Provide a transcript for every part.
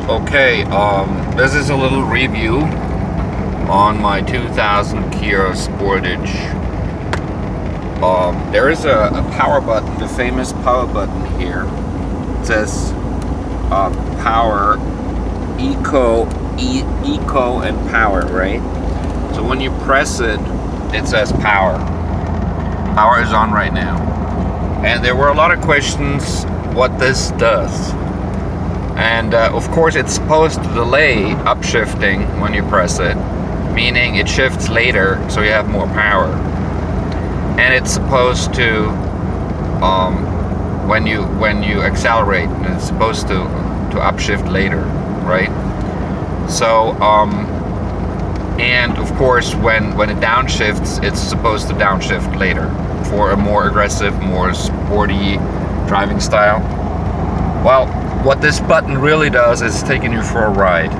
Okay, this is a little review on my 2000 Kia Sportage. There is a power button, the famous power button here. It says power, eco and power, right? So when you press it, it says power. Power is on right now. And there were a lot of questions what this does. And of course it's supposed to delay upshifting when you press it, meaning it shifts later so you have more power. And it's supposed to when you accelerate, it's supposed to upshift later, right? So and of course when it downshifts, it's supposed to downshift later for a more aggressive, more sporty driving style. Well, what this button really does is taking you for a ride,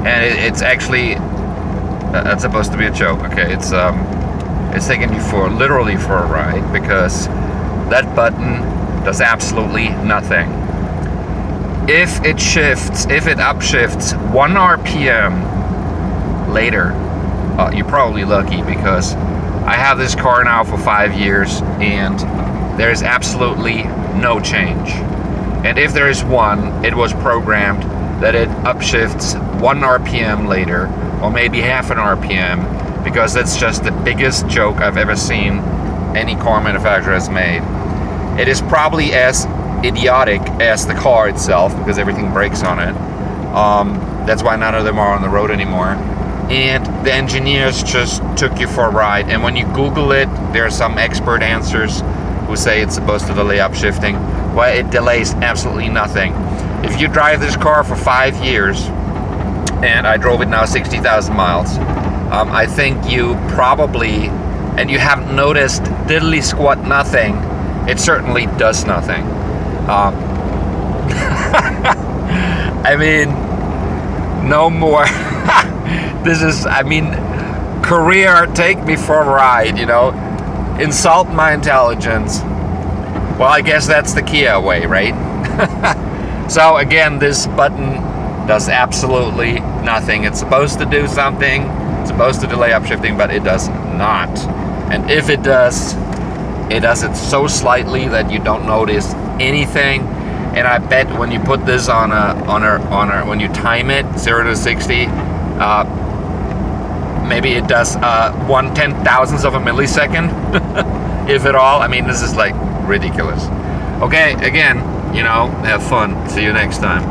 and it's actually that's supposed to be a joke. Okay, it's taking you literally for a ride, because that button does absolutely nothing. If it upshifts 1 RPM later, you're probably lucky, because I have this car now for 5 years and there's absolutely no change. And if there is one, it was programmed that it upshifts 1 RPM later, or maybe half an RPM, because that's just the biggest joke I've ever seen any car manufacturer has made. It is probably as idiotic as the car itself, because everything brakes on it. That's why none of them are on the road anymore. And the engineers just took you for a ride. And when you Google it, there are some expert answers who say it's supposed to delay upshifting. Well, it delays absolutely nothing. If you drive this car for 5 years, and I drove it now 60,000 miles, I think you probably, and you haven't noticed diddly squat nothing, it certainly does nothing. I mean, no more. This is, I mean, career, take me for a ride, you know, insult my intelligence. Well, I guess that's the Kia way, right? So again, this button does absolutely nothing. It's supposed to do something, it's supposed to delay upshifting, but it does not. And if it does it so slightly that you don't notice anything. And I bet when you put this on when you time it 0 to 60, maybe it does 1/10,000th of a millisecond, if at all. I mean, this is like ridiculous. Okay, again, you know, have fun. See you next time.